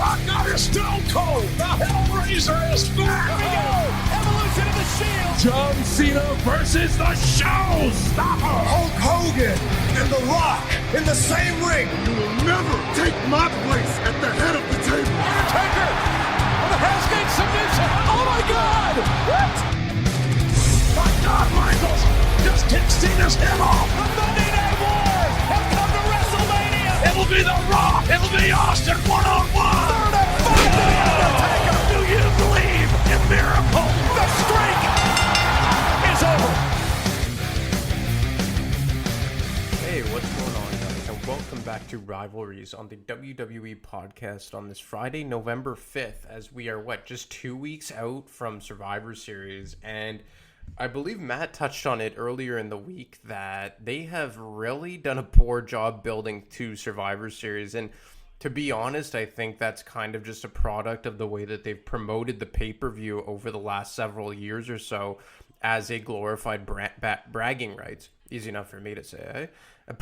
Rock is Stone Cold. The Hellraiser is back. Here we go. Evolution of the Shield. John Cena versus the Showstopper. Hulk Hogan and The Rock in the same ring. You will never take my place at the head of the table. Undertaker with a Hell's Gate submission. Oh my God! What? My God, Michaels just kicked Cena's head off. The Monday Night Wars have come to WrestleMania. It'll be The Rock. It'll be Austin one-on-one. Third and five to the Undertaker. Do you believe in miracles? The streak is over. Hey, what's going on, guys? And welcome back to Rivalries on the WWE podcast on this Friday, November 5th, as we are, just 2 weeks out from Survivor Series. And I believe Matt touched on it earlier in the week that they have really done a poor job building to Survivor Series. And to be honest, I think that's kind of just a product of the way that they've promoted the pay-per-view over the last several years or so as a glorified bragging rights. Easy enough for me to say, eh?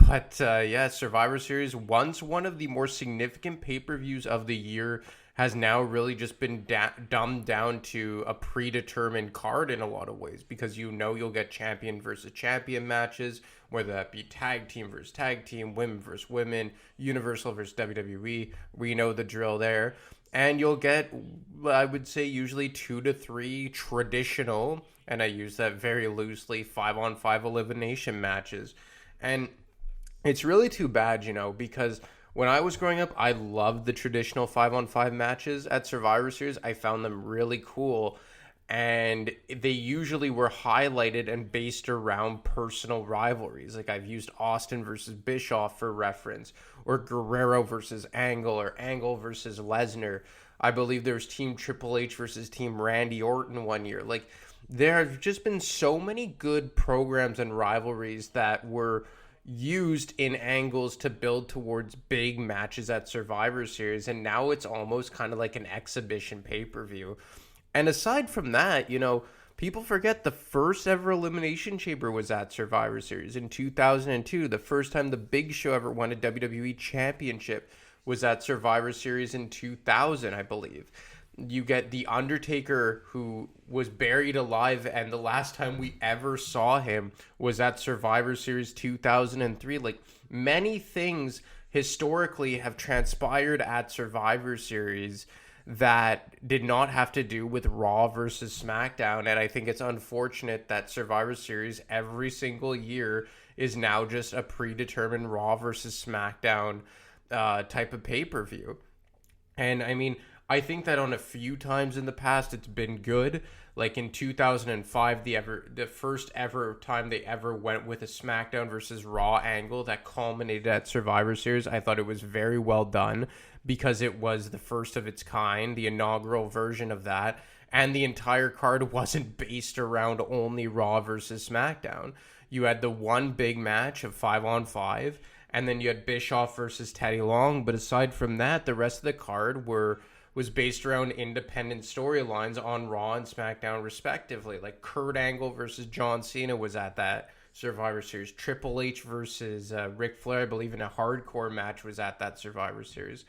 But yeah, Survivor Series, once one of the more significant pay-per-views of the year, has now really just been dumbed down to a predetermined card in a lot of ways, because you know you'll get champion versus champion matches, whether that be tag team versus tag team, women versus women, Universal versus WWE. We know the drill there. And you'll get, I would say, usually 2 to 3 traditional, and I use that very loosely, 5-on-5 elimination matches. And it's really too bad, you know, because when I was growing up, I loved the traditional 5-on-5 matches at Survivor Series. I found them really cool, and they usually were highlighted and based around personal rivalries. Like, I've used Austin versus Bischoff for reference, or Guerrero versus Angle, or Angle versus Lesnar. I believe there was Team Triple H versus Team Randy Orton one year. Like, there have just been so many good programs and rivalries that were used in angles to build towards big matches at Survivor Series, and now it's almost kind of like an exhibition pay-per-view. And aside from that, you know, people forget the first ever Elimination Chamber was at Survivor Series in 2002. The first time the Big Show ever won a WWE Championship was at Survivor Series in 2000, I believe. You get The Undertaker, who was buried alive, and the last time we ever saw him was at Survivor Series 2003. Like, many things historically have transpired at Survivor Series that did not have to do with Raw versus SmackDown. And I think it's unfortunate that Survivor Series every single year is now just a predetermined Raw versus SmackDown type of pay-per-view. And I mean, I think that on a few times in the past it's been good. Like in 2005, the first ever time they ever went with a SmackDown versus Raw angle that culminated at Survivor Series, I thought it was very well done, because it was the first of its kind, the inaugural version of that, and the entire card wasn't based around only Raw versus SmackDown. You had the one big match of 5-on-5, and then you had Bischoff versus Teddy Long, but aside from that, the rest of the card was based around independent storylines on Raw and SmackDown respectively. Like Kurt Angle versus John Cena was at that Survivor Series. Triple H versus Ric Flair, I believe, in a hardcore match, was at that Survivor Series.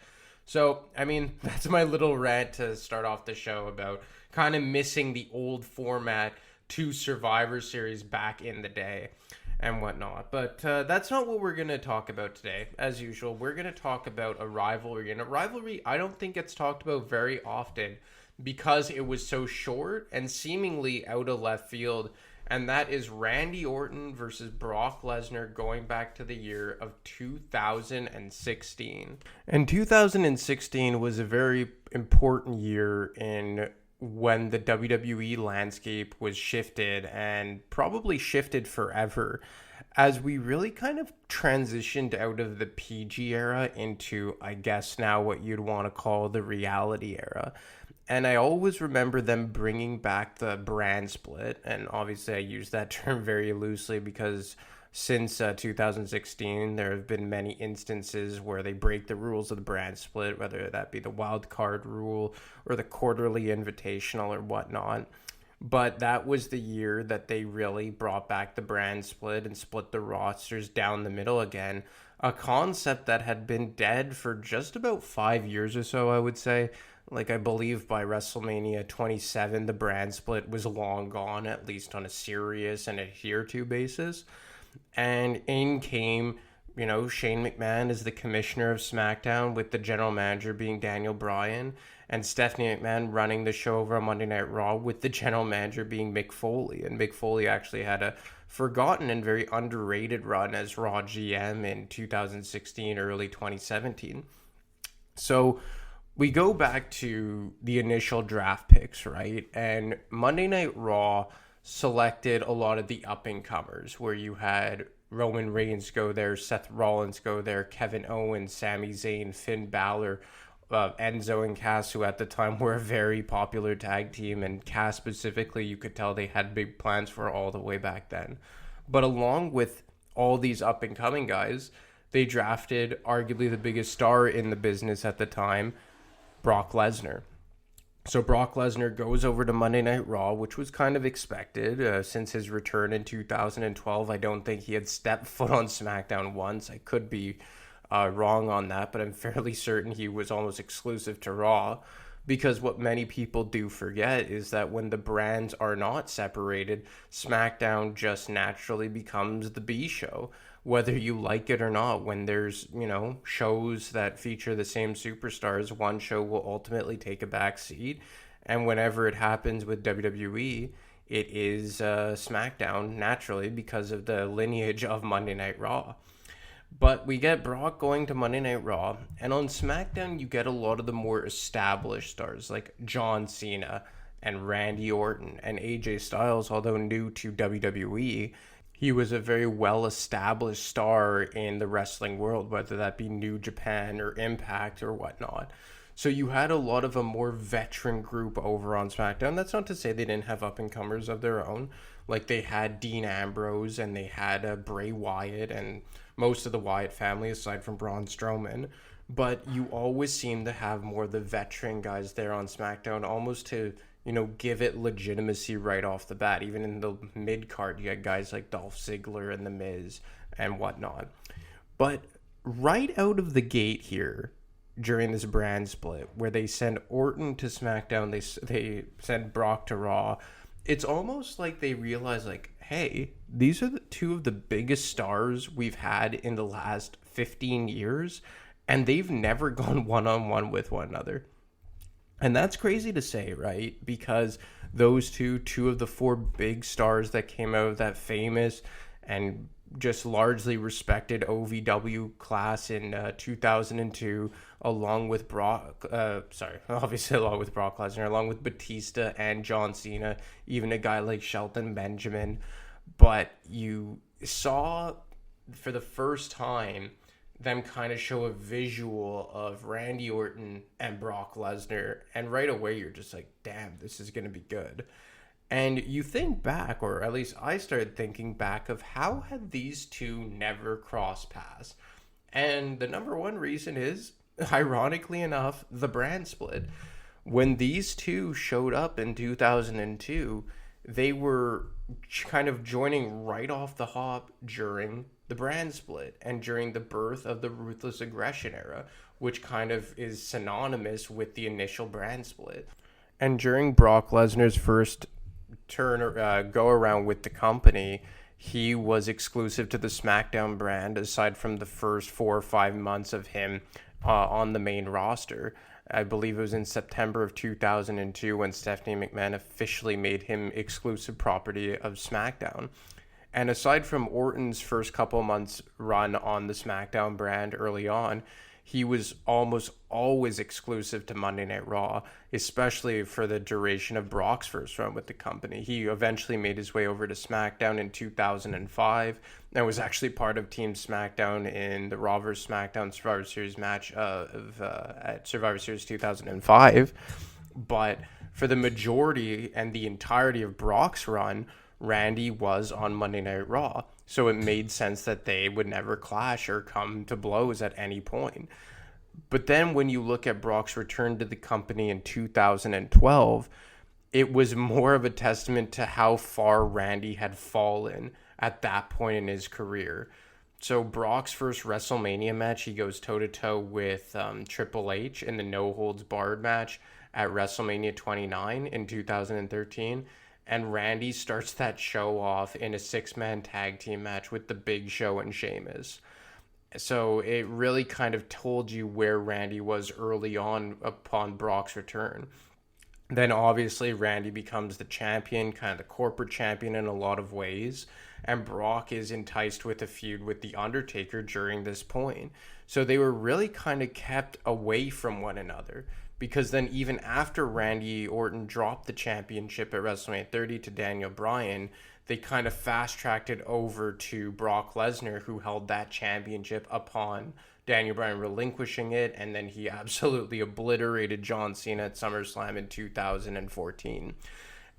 So, I mean, that's my little rant to start off the show about kind of missing the old format to Survivor Series back in the day and whatnot. But that's not what we're going to talk about today. As usual, we're going to talk about a rivalry. And a rivalry I don't think gets talked about very often because it was so short and seemingly out of left field. And that is Randy Orton versus Brock Lesnar, going back to the year of 2016. And 2016 was a very important year in when the WWE landscape was shifted, and probably shifted forever, as we really kind of transitioned out of the PG era into, I guess now, what you'd want to call the reality era. And I always remember them bringing back the brand split, and obviously I use that term very loosely because since 2016, there have been many instances where they break the rules of the brand split, whether that be the wild card rule or the quarterly invitational or whatnot. But that was the year that they really brought back the brand split and split the rosters down the middle again. a concept that had been dead for just about 5 years or so, I would say. Like, I believe by WrestleMania 27, the brand split was long gone, at least on a serious and adhere to basis. And in came, Shane McMahon as the commissioner of SmackDown, with the general manager being Daniel Bryan, and Stephanie McMahon running the show over on Monday Night Raw, with the general manager being Mick Foley. And Mick Foley actually had a forgotten and very underrated run as Raw GM in 2016, early 2017. So we go back to the initial draft picks, right? And Monday Night Raw selected a lot of the up-and-comers, where you had Roman Reigns go there, Seth Rollins go there, Kevin Owens, Sami Zayn, Finn Balor, Enzo and Cass, who at the time were a very popular tag team, and Cass specifically, you could tell they had big plans for all the way back then. But along with all these up-and-coming guys, they drafted arguably the biggest star in the business at the time, Brock Lesnar. So Brock Lesnar goes over to Monday Night Raw, which was kind of expected since his return in 2012. I don't think he had stepped foot on SmackDown once. I could be wrong on that, but I'm fairly certain he was almost exclusive to Raw, because what many people do forget is that when the brands are not separated, SmackDown just naturally becomes the B show. Whether you like it or not, when there's, shows that feature the same superstars, one show will ultimately take a back seat. And whenever it happens with WWE, it is SmackDown, naturally, because of the lineage of Monday Night Raw. But we get Brock going to Monday Night Raw, and on SmackDown, you get a lot of the more established stars, like John Cena and Randy Orton and AJ Styles. Although new to WWE, he was a very well-established star in the wrestling world, whether that be New Japan or Impact or whatnot. So you had a lot of a more veteran group over on SmackDown. That's not to say they didn't have up-and-comers of their own. Like, they had Dean Ambrose, and they had Bray Wyatt, and most of the Wyatt family, aside from Braun Strowman. But you always seem to have more of the veteran guys there on SmackDown, almost to, give it legitimacy right off the bat. Even in the mid-card, you had guys like Dolph Ziggler and The Miz and whatnot. But right out of the gate here, during this brand split, where they send Orton to SmackDown, they send Brock to Raw, it's almost like they realize, like, hey, these are the two of the biggest stars we've had in the last 15 years, and they've never gone one-on-one with one another. And that's crazy to say, right? Because those two of the four big stars that came out of that famous and just largely respected OVW class in 2002, along with Brock Lesnar, along with Batista and John Cena, even a guy like Shelton Benjamin. But you saw for the first time them kind of show a visual of Randy Orton and Brock Lesnar, and right away you're just like, damn, this is going to be good. And you think back, or at least I started thinking back, of how had these two never crossed paths? And the number one reason is, ironically enough, the brand split. When these two showed up in 2002, they were kind of joining right off the hop during the brand split and during the birth of the Ruthless Aggression era, which kind of is synonymous with the initial brand split. And during Brock Lesnar's first go around with the company, he was exclusive to the SmackDown brand, aside from the first 4 or 5 months of him on the main roster. I believe it was in September of 2002 when Stephanie McMahon officially made him exclusive property of SmackDown. And aside from Orton's first couple months run on the SmackDown brand early on, he was almost always exclusive to Monday Night Raw, especially for the duration of Brock's first run with the company. He eventually made his way over to SmackDown in 2005 and was actually part of Team SmackDown in the Raw vs. SmackDown Survivor Series match at Survivor Series 2005. But for the majority and the entirety of Brock's run, Randy was on Monday Night Raw, so it made sense that they would never clash or come to blows at any point. But then when you look at Brock's return to the company in 2012, it was more of a testament to how far Randy had fallen at that point in his career. So Brock's first WrestleMania match, he goes toe-to-toe with Triple H in the no-holds-barred match at WrestleMania 29 in 2013. And Randy starts that show off in a 6-man tag team match with The Big Show and Sheamus. So it really kind of told you where Randy was early on upon Brock's return. Then obviously Randy becomes the champion, kind of the corporate champion in a lot of ways. And Brock is enticed with a feud with The Undertaker during this point. So they were really kind of kept away from one another. Because then even after Randy Orton dropped the championship at WrestleMania 30 to Daniel Bryan, they kind of fast-tracked it over to Brock Lesnar, who held that championship upon Daniel Bryan relinquishing it, and then he absolutely obliterated John Cena at SummerSlam in 2014.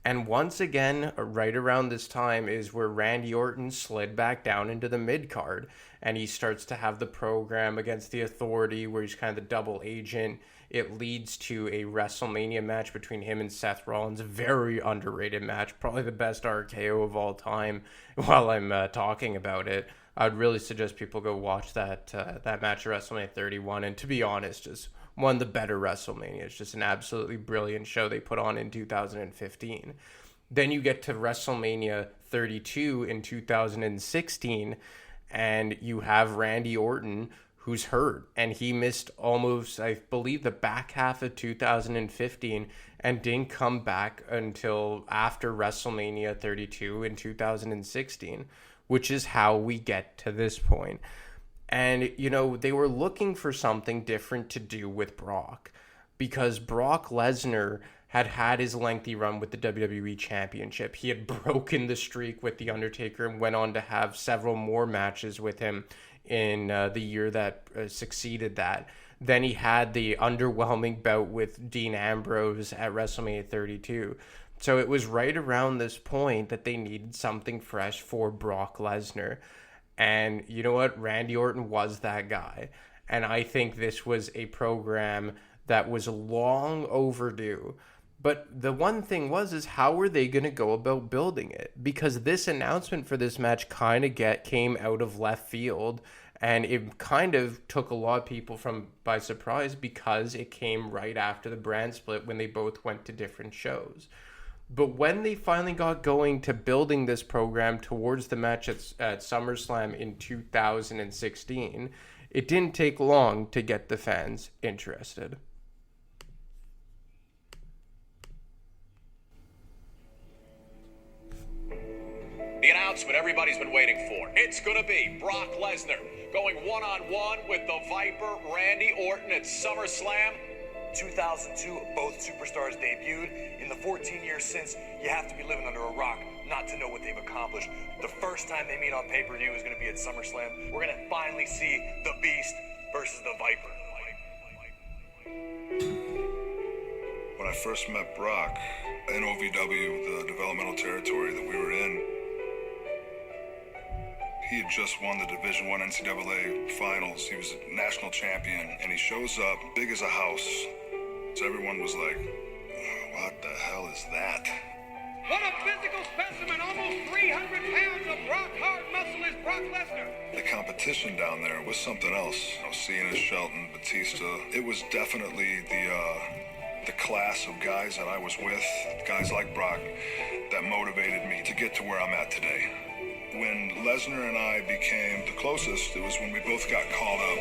And once again, right around this time is where Randy Orton slid back down into the mid-card, and he starts to have the program against the Authority, where he's kind of the double agent. It leads to a WrestleMania match between him and Seth Rollins, a very underrated match, probably the best RKO of all time. While I'm talking about it, I'd really suggest people go watch that match at WrestleMania 31, and to be honest, just one of the better WrestleMania. It's just an absolutely brilliant show they put on in 2015. Then you get to WrestleMania 32 in 2016, and you have Randy Orton, who's hurt, and he missed almost, I believe, the back half of 2015 and didn't come back until after WrestleMania 32 in 2016, which is how we get to this point. And, you know, they were looking for something different to do with Brock, because Brock Lesnar had his lengthy run with the WWE Championship. He had broken the streak with The Undertaker and went on to have several more matches with him in the year that succeeded that. Then he had the underwhelming bout with Dean Ambrose at WrestleMania 32. So it was right around this point that they needed something fresh for Brock Lesnar. And you know what? Randy Orton was that guy. And I think this was a program that was long overdue. But the one thing is how were they going to go about building it? Because this announcement for this match kind of came out of left field, and it kind of took a lot of people by surprise because it came right after the brand split when they both went to different shows. But when they finally got going to building this program towards the match at SummerSlam in 2016, it didn't take long to get the fans interested. The announcement everybody's been waiting for. It's going to be Brock Lesnar going one-on-one with the Viper, Randy Orton at SummerSlam. 2002, both superstars debuted. In the 14 years since, you have to be living under a rock not to know what they've accomplished. The first time they meet on pay-per-view is going to be at SummerSlam. We're going to finally see the Beast versus the Viper. When I first met Brock in OVW, the developmental territory that we were in, he had just won the Division I NCAA finals. He was a national champion, and he shows up big as a house. So everyone was like, what the hell is that? What a physical specimen, almost 300 pounds of rock-hard muscle is Brock Lesnar. The competition down there was something else. Cena, Shelton, Batista. It was definitely the class of guys that I was with, guys like Brock, that motivated me to get to where I'm at today. When Lesnar and I became the closest, it was when we both got called up.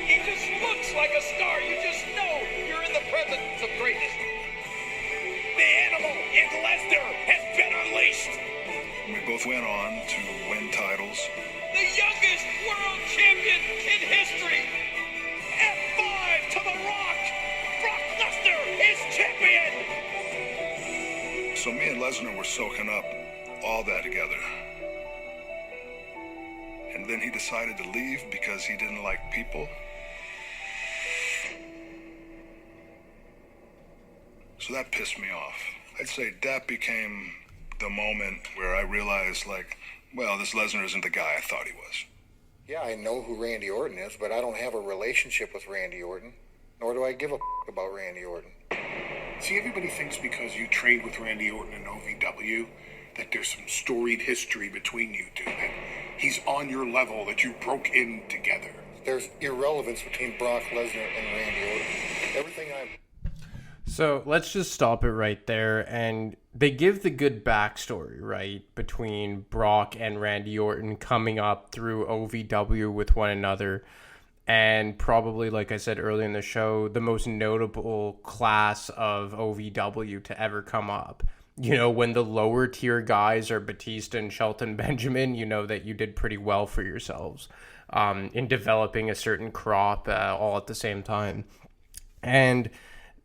He just looks like a star. You just know you're in the presence of greatness. The animal in Lesnar has been unleashed. We both went on to win titles. The youngest world champion in history. F5 to The Rock. Brock Lesnar is champion. So me and Lesnar were soaking up all that together. And then he decided to leave because he didn't like people. So that pissed me off. I'd say that became the moment where I realized, well, this Lesnar isn't the guy I thought he was. Yeah, I know who Randy Orton is, but I don't have a relationship with Randy Orton, nor do I give a about Randy Orton. See, everybody thinks because you trained with Randy Orton in OVW that there's some storied history between you two, he's on your level, that you broke in together. There's irrelevance between Brock Lesnar and Randy Orton. Everything So let's just stop it right there. And they give the good backstory, right, between Brock and Randy Orton coming up through OVW with one another. And probably, like I said earlier in the show, the most notable class of OVW to ever come up. You know, when the lower tier guys are Batista and Shelton Benjamin, you know that you did pretty well for yourselves in developing a certain crop all at the same time. And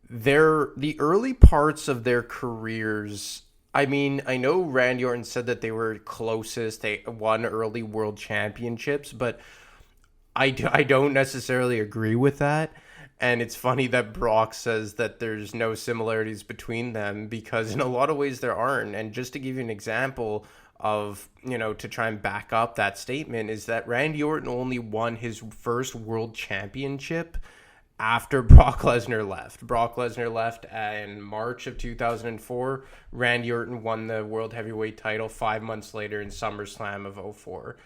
the early parts of their careers, I mean, I know Randy Orton said that they were closest, they won early world championships, but I don't necessarily agree with that. And it's funny that Brock says that there's no similarities between them, because in a lot of ways there aren't. And just to give you an example of, you know, to try and back up that statement, is that Randy Orton only won his first world championship after Brock Lesnar left. Brock Lesnar left in March of 2004. Randy Orton won the World Heavyweight title 5 months later in SummerSlam of 2004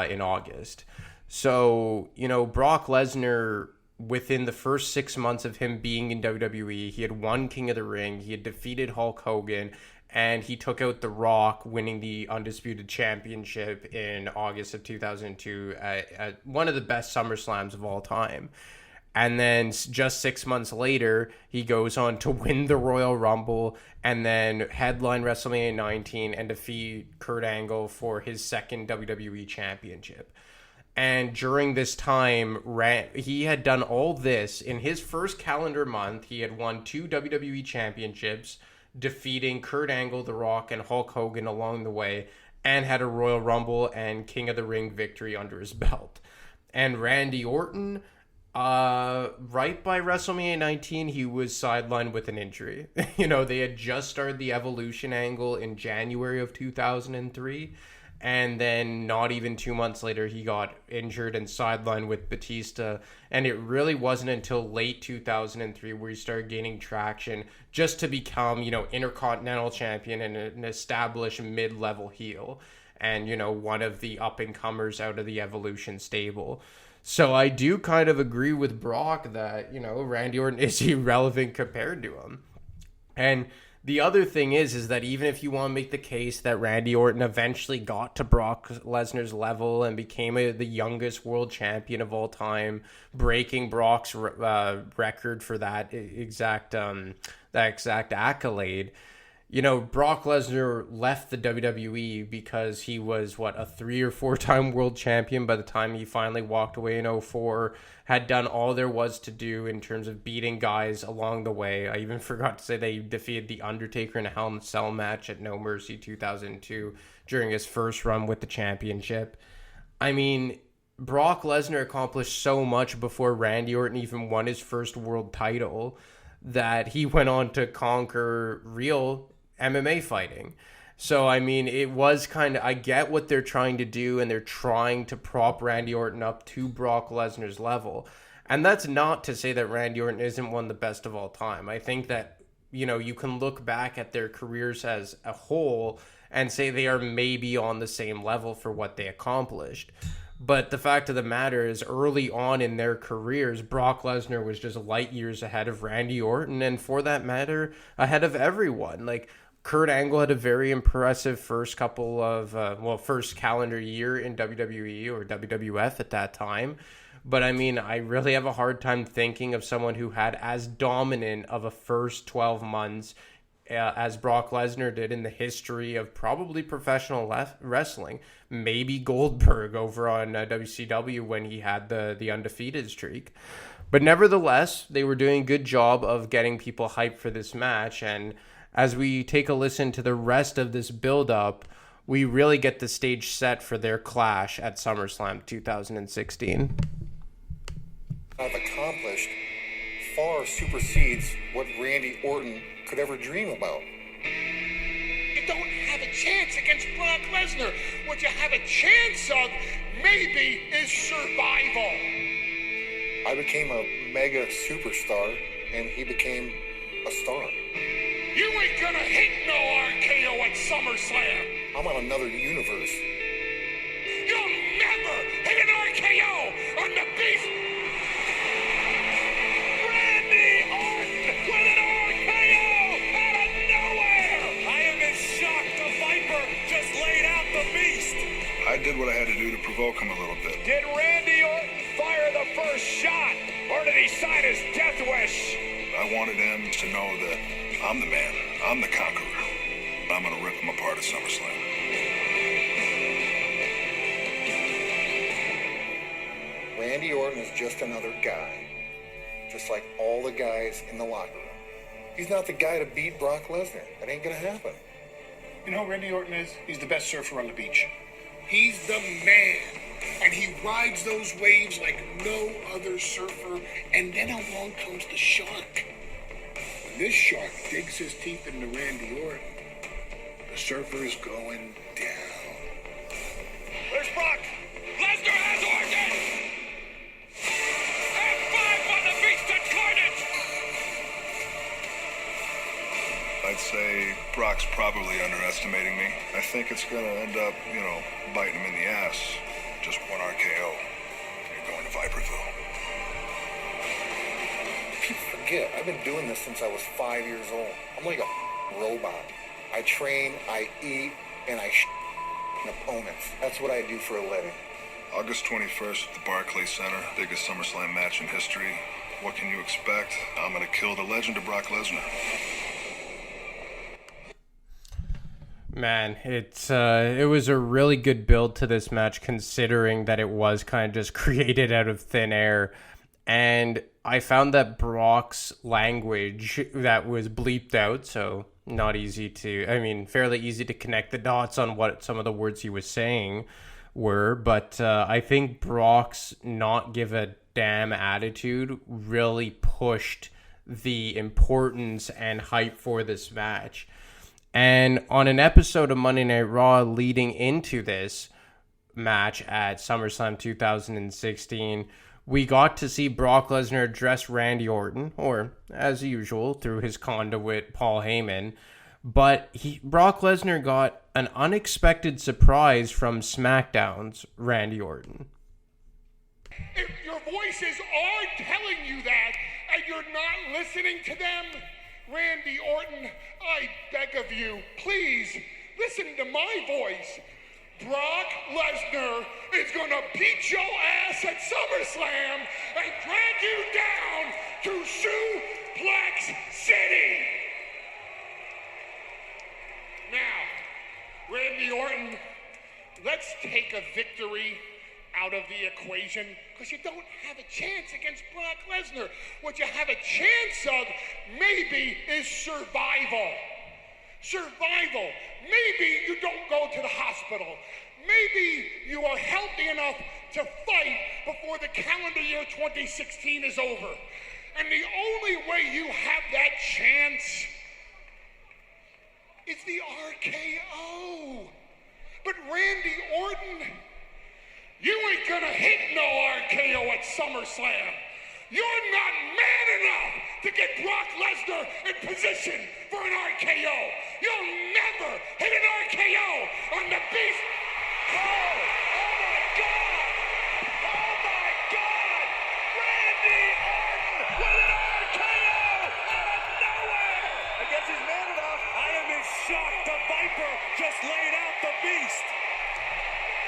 in August. So, you know, Brock Lesnar, within the first 6 months of him being in WWE, he had won King of the Ring, he had defeated Hulk Hogan, and he took out The Rock, winning the Undisputed Championship in August of 2002 at one of the best SummerSlams of all time. And then just 6 months later, he goes on to win the Royal Rumble and then headline WrestleMania 19 and defeat Kurt Angle for his second WWE Championship. And during this time, he had done all this. In his first calendar month, he had won 2 WWE Championships, defeating Kurt Angle, The Rock, and Hulk Hogan along the way, and had a Royal Rumble and King of the Ring victory under his belt. And Randy Orton, right by WrestleMania 19, he was sidelined with an injury. You know, they had just started the Evolution angle in January of 2003. And then not even 2 months later, he got injured and sidelined with Batista. And it really wasn't until late 2003 where he started gaining traction just to become, you know, Intercontinental Champion and an established mid-level heel. And, you know, one of the up-and-comers out of the Evolution stable. So I do kind of agree with Brock that, you know, Randy Orton is irrelevant compared to him. And the other thing is that even if you want to make the case that Randy Orton eventually got to Brock Lesnar's level and became the youngest world champion of all time, breaking Brock's record for that exact accolade, you know, Brock Lesnar left the WWE because he was, a 3 or 4 time world champion by the time he finally walked away in 2004, had done all there was to do in terms of beating guys along the way. I even forgot to say they defeated The Undertaker in a Hell in a Cell match at No Mercy 2002 during his first run with the championship. I mean, Brock Lesnar accomplished so much before Randy Orton even won his first world title that he went on to conquer real MMA fighting. So, I mean, it was kind of, I get what they're trying to do, and they're trying to prop Randy Orton up to Brock Lesnar's level. And that's not to say that Randy Orton isn't one of the best of all time. I think that, you know, you can look back at their careers as a whole and say they are maybe on the same level for what they accomplished. But the fact of the matter is, early on in their careers, Brock Lesnar was just light years ahead of Randy Orton, and for that matter, ahead of everyone. Like, Kurt Angle had a very impressive first calendar year in WWE or WWF at that time. But I mean, I really have a hard time thinking of someone who had as dominant of a first 12 months as Brock Lesnar did in the history of probably professional wrestling. Maybe Goldberg over on WCW when he had the undefeated streak. But nevertheless, they were doing a good job of getting people hyped for this match. And as we take a listen to the rest of this build-up, we really get the stage set for their clash at SummerSlam 2016. I've accomplished far supersedes what Randy Orton could ever dream about. You don't have a chance against Brock Lesnar. What you have a chance of, maybe, is survival. I became a mega superstar, and he became a star. You ain't gonna hit no RKO at SummerSlam. I'm on another universe. You'll Beast! Randy Orton with an RKO out of nowhere! I am in shock. The Viper just laid out the Beast. I did what I had to do to provoke him a little bit. Did Randy Orton fire the first shot, or did he sign his death wish? I wanted him to know that I'm the man. I'm the conqueror. I'm going to rip him apart at SummerSlam. Randy Orton is just another guy, just like all the guys in the locker room. He's not the guy to beat Brock Lesnar. That ain't gonna happen. You know who Randy Orton is? He's the best surfer on the beach. He's the man. And he rides those waves like no other surfer. And then along comes the shark. When this shark digs his teeth into Randy Orton, the surfer is going down. There's Brock. Lesnar has Orton. F5 on the Beast Incarnate. I'd say Brock's probably underestimating me. I think it's going to end up, biting him in the ass. Just one RKO. You're going to Viperville. People forget, I've been doing this since I was 5 years old. I'm like a robot. I train, I eat, and I opponents. That's what I do for a living. August 21st at the Barclays Center. Biggest SummerSlam match in history. What can you expect? I'm going to kill the legend of Brock Lesnar. Man, it was a really good build to this match, considering that it was kind of just created out of thin air. And I found that Brock's language that was bleeped out, so not easy to, fairly easy to connect the dots on what some of the words he was saying were. But I think Brock's not give a damn attitude really pushed the importance and hype for this match. And on an episode of Monday Night Raw leading into this match at SummerSlam 2016, we got to see Brock Lesnar address Randy Orton, or as usual, through his conduit, Paul Heyman. But Brock Lesnar got an unexpected surprise from SmackDown's Randy Orton. If your voices are telling you that, and you're not listening to them, Randy Orton, I beg of you, please listen to my voice. Brock Lesnar is gonna beat your ass at SummerSlam and drag you down to Suplex City. Now, Randy Orton, let's take a victory out of the equation, because you don't have a chance against Brock Lesnar. What you have a chance of, maybe, is survival. Survival. Maybe you don't go to the hospital. Maybe you are healthy enough to fight before the calendar year 2016 is over. And the only way you have that chance is the RKO. But Randy Orton, you ain't gonna hit no RKO at SummerSlam. You're not man enough to get Brock Lesnar in position for an RKO. You'll never hit an RKO on the Beast. Oh my God! Oh my God! Randy Orton with an RKO out of nowhere! I guess he's man enough. I am in shock. The Viper just laid out the Beast.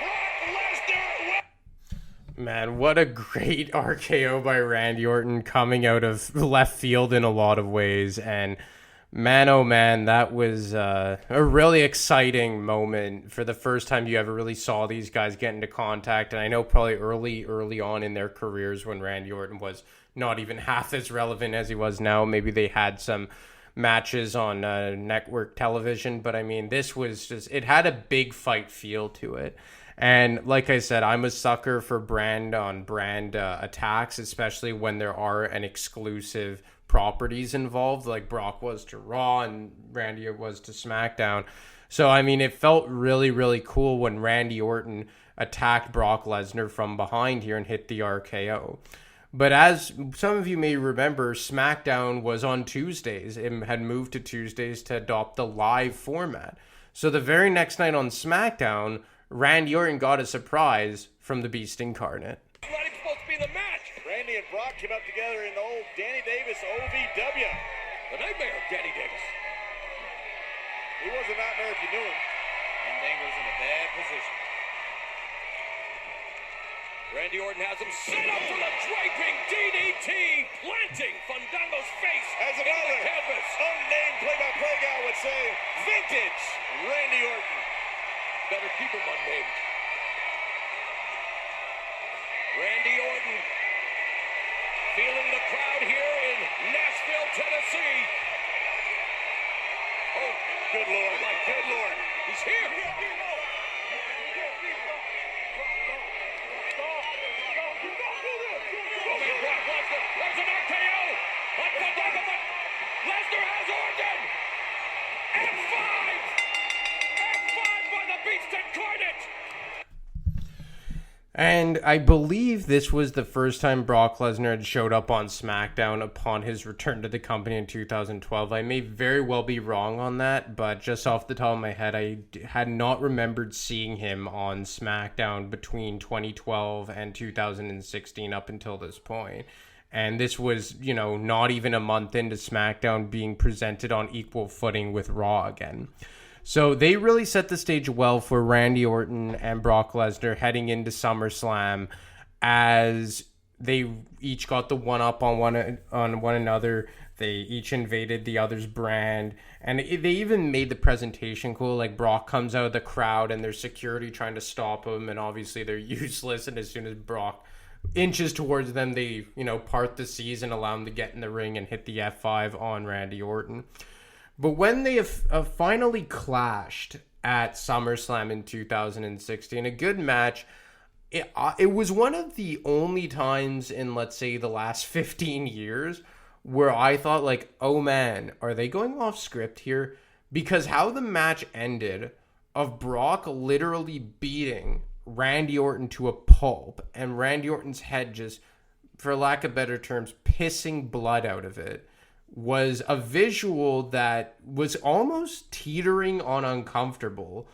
Brock Lesnar. Man, what a great RKO by Randy Orton, coming out of left field in a lot of ways. And man, oh man, that was a really exciting moment for the first time you ever really saw these guys get into contact. And I know probably early on in their careers, when Randy Orton was not even half as relevant as he was now, maybe they had some matches on network television. But I mean, this was just, it had a big fight feel to it. And like I said, I'm a sucker for brand-on-brand attacks, especially when there are an exclusive properties involved, like Brock was to Raw and Randy was to SmackDown. So, I mean, it felt really, really cool when Randy Orton attacked Brock Lesnar from behind here and hit the RKO. But as some of you may remember, SmackDown was on Tuesdays. It had moved to Tuesdays to adopt the live format. So the very next night on SmackDown, Randy Orton got a surprise from the Beast Incarnate. Not even supposed to be the match. came up together in the old Danny Davis OVW. The nightmare of Danny Davis. He was a nightmare if you knew him. And Dango's in a bad position. Randy Orton has him set up for the draping DDT, planting Fandango's face As in another the canvas. unnamed play-by-play guy would say, vintage Randy Orton. Better keep him unnamed. Randy Orton feeling the crowd here in Nashville, Tennessee. Oh, good Lord, my good Lord. He's here. Brock Lesnar, there's an RKO. On Fandango, but Lesnar has Orton. F5. F5 by the Beast Incarnate. And I believe this was the first time Brock Lesnar had showed up on SmackDown upon his return to the company in 2012. I may very well be wrong on that, but just off the top of my head, I had not remembered seeing him on SmackDown between 2012 and 2016 up until this point. And this was, not even a month into SmackDown being presented on equal footing with Raw again. So they really set the stage well for Randy Orton and Brock Lesnar heading into SummerSlam, as they each got the one-up on one another. They each invaded the other's brand, and they even made the presentation cool. Like, Brock comes out of the crowd and there's security trying to stop him, and obviously they're useless. And as soon as Brock inches towards them, they part the seas and allow him to get in the ring and hit the F5 on Randy Orton. But when they have finally clashed at SummerSlam in 2016, a good match, it was one of the only times in, let's say, the last 15 years where I thought, like, oh man, are they going off script here? Because how the match ended, of Brock literally beating Randy Orton to a pulp, and Randy Orton's head just, for lack of better terms, pissing blood out of it, was a visual that was almost teetering on uncomfortable.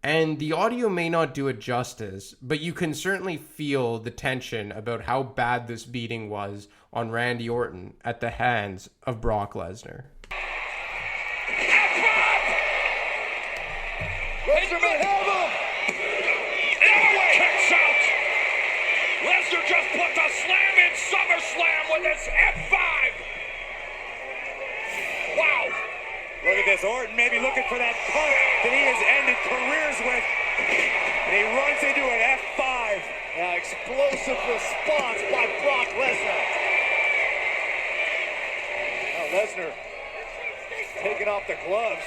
And the audio may not do it justice, but you can certainly feel the tension about how bad this beating was on Randy Orton at the hands of Brock Lesnar. Lesnar may have him. Now kicks out. Lesnar just put the slam in SummerSlam with his F5. Wow. Look at this. Orton maybe looking for that punch that he has ended careers with. And he runs into an F5. Now, explosive response by Brock Lesnar. Now Lesnar taking off the gloves.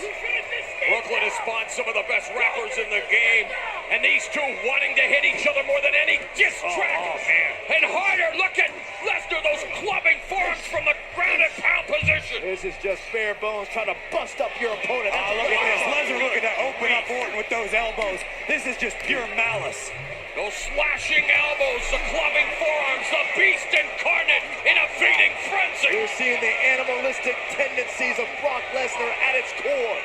Brooklyn has spawned some of the best rappers in the game. And these two wanting to hit each other more than any diss track. Oh, man. And harder. Look at Lesnar, those clubbing forearms from the ground and pound position. This is just bare bones trying to bust up your opponent. Look at this. Lesnar looking to open up Orton with those elbows. This is just pure malice. Those slashing elbows, the clubbing forearms, the beast incarnate in a feeding frenzy. You're seeing the animalistic tendencies of Brock Lesnar at its core.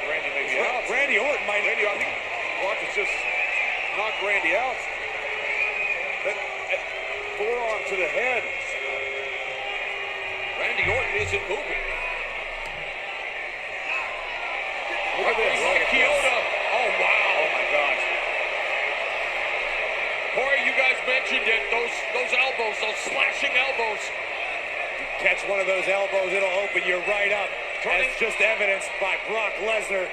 Randy may be out. Randy Orton might. Randy, I think Brock has just knocked Randy out. That forearm to the head. Randy Orton isn't moving. Look at this. Kyoto. Oh, wow. Oh, my gosh. Corey, you guys mentioned it. Those elbows, those slashing elbows. Catch one of those elbows, it'll open you right up. As just evidenced by Brock Lesnar.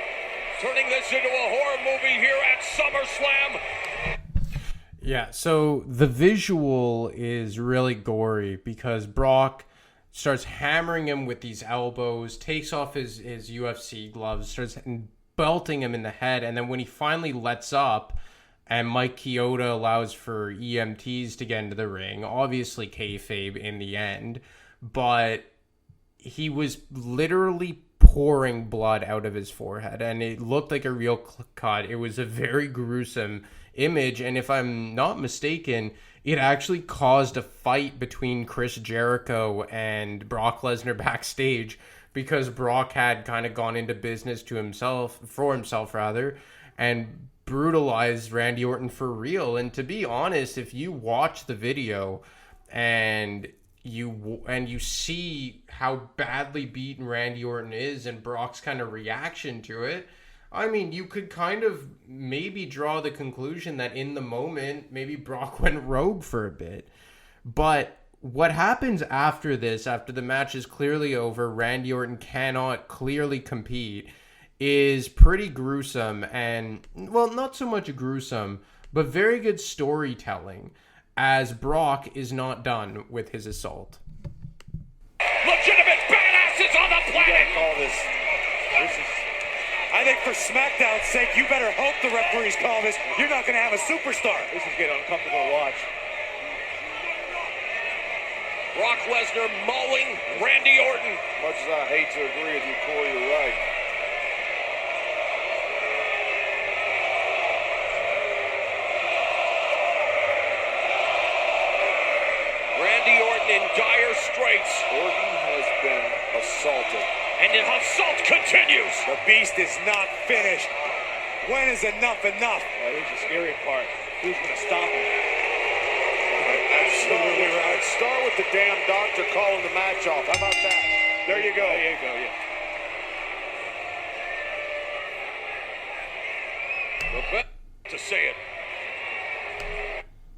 Turning this into a horror movie here at SummerSlam. Yeah, so the visual is really gory because Brock starts hammering him with these elbows, takes off his UFC gloves, starts belting him in the head, and then when he finally lets up and Mike Chioda allows for EMTs to get into the ring, obviously kayfabe in the end, but he was literally pouring blood out of his forehead, and it looked like a real cut. It was a very gruesome image, and if I'm not mistaken, it actually caused a fight between Chris Jericho and Brock Lesnar backstage because Brock had kind of gone into business for himself, and brutalized Randy Orton for real. And to be honest, if you watch the video and you see how badly beaten Randy Orton is and Brock's kind of reaction to it, I mean, you could kind of maybe draw the conclusion that in the moment, maybe Brock went rogue for a bit. But what happens after this, after the match is clearly over, Randy Orton cannot clearly compete, is pretty gruesome. And, well, not so much gruesome, but very good storytelling, as Brock is not done with his assault. Legitimate badasses on the planet! You gotta call this. I think for SmackDown's sake, you better hope the referees call this. You're not gonna have a superstar. This is getting uncomfortable to watch. Brock Lesnar mauling Randy Orton. Much as I hate to agree with you, Corey, you're right. Randy Orton in dire straits. Orton has been assaulted. And the assault continues. The beast is not finished. When is enough enough? Here's the scary part. Who's going to stop him? Absolutely right. Start with the damn doctor calling the match off. How about that? There you go. There you go, yeah. The best to say it.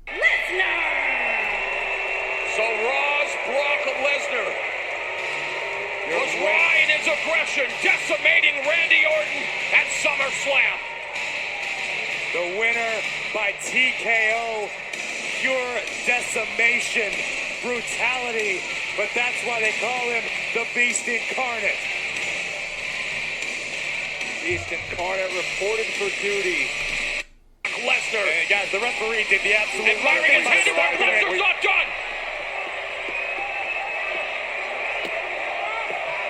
Lesnar! So Raw's Brock Lesnar was raw in his aggression, decimating Randy Orton at SummerSlam. The winner by TKO, pure decimation, brutality, but that's why they call him the Beast Incarnate. Beast Incarnate reported for duty. Lesnar. And guys, the referee did the absolute And firing his hand to Brock Lesnar's not done.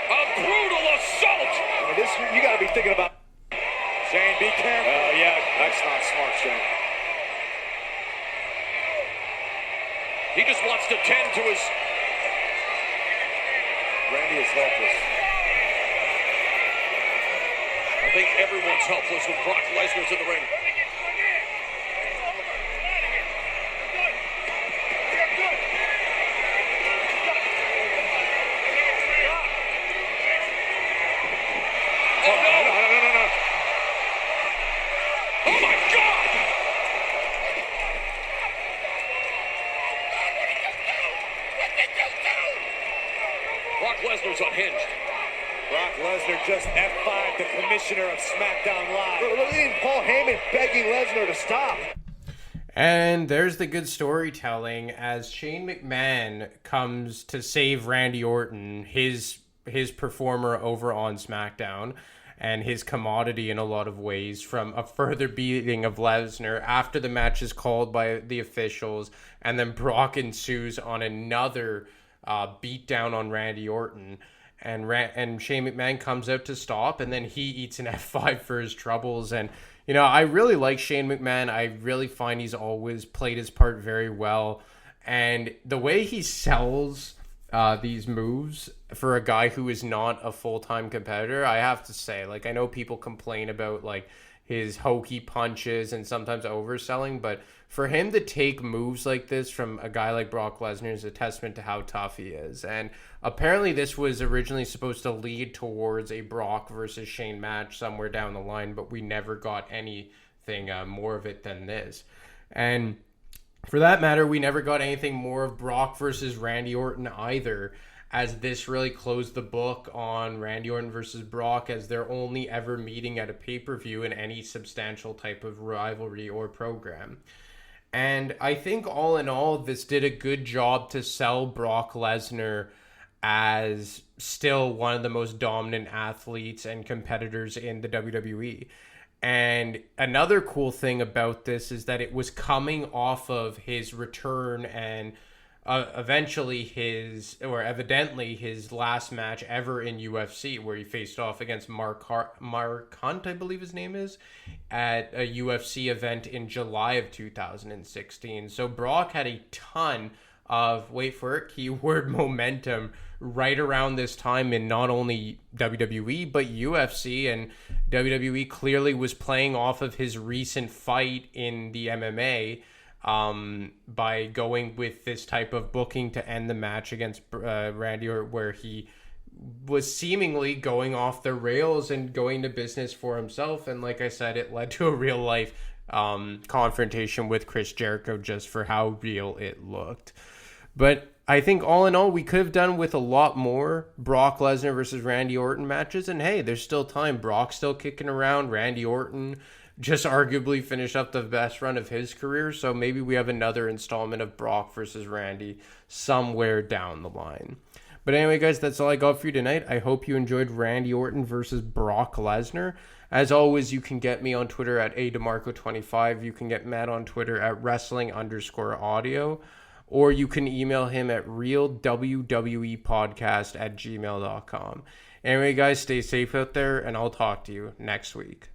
A brutal assault. I mean, this, you got to be thinking about. Shane, be careful. Yeah, that's not smart, Shane. He just wants to tend to his... Randy is helpless. I think everyone's helpless when Brock Lesnar's in the ring. Oh, no. No. Oh, my God! Brock Lesnar's unhinged. Brock Lesnar just F5'd the commissioner of SmackDown Live. Look at Paul Heyman begging Lesnar to stop. And there's the good storytelling as Shane McMahon comes to save Randy Orton, his performer over on SmackDown, and his commodity in a lot of ways, from a further beating of Lesnar after the match is called by the officials, and then Brock ensues on another beatdown on Randy Orton. And Shane McMahon comes out to stop, and then he eats an F5 for his troubles. And, you know, I really like Shane McMahon. I really find he's always played his part very well. And the way he sells these moves for a guy who is not a full-time competitor, I have to say, like, I know people complain about, like, his hokey punches and sometimes overselling, but for him to take moves like this from a guy like Brock Lesnar is a testament to how tough he is. And apparently this was originally supposed to lead towards a Brock versus Shane match somewhere down the line, but we never got anything more of it than this. And for that matter, we never got anything more of Brock versus Randy Orton either, as this really closed the book on Randy Orton versus Brock as they're only ever meeting at a pay-per-view in any substantial type of rivalry or program. And I think all in all, this did a good job to sell Brock Lesnar as still one of the most dominant athletes and competitors in the WWE. And another cool thing about this is that it was coming off of his return and eventually evidently his last match ever in UFC, where he faced off against Mark Hunt, I believe his name is, at a UFC event in July of 2016. So Brock had a ton of, wait for it, keyword momentum, right around this time in not only WWE but UFC. And WWE clearly was playing off of his recent fight in the MMA by going with this type of booking to end the match against Randy Orton, where he was seemingly going off the rails and going to business for himself. And like I said, it led to a real life confrontation with Chris Jericho just for how real it looked. But I think all in all, we could have done with a lot more Brock Lesnar versus Randy Orton matches. And hey, there's still time. Brock's still kicking around. Randy Orton just arguably finished up the best run of his career. So maybe we have another installment of Brock versus Randy somewhere down the line. But anyway, guys, that's all I got for you tonight. I hope you enjoyed Randy Orton versus Brock Lesnar. As always, you can get me on Twitter at ademarco25. You can get Matt on Twitter at wrestling_audio. Or you can email him at realwwepodcast@gmail.com. Anyway, guys, stay safe out there, and I'll talk to you next week.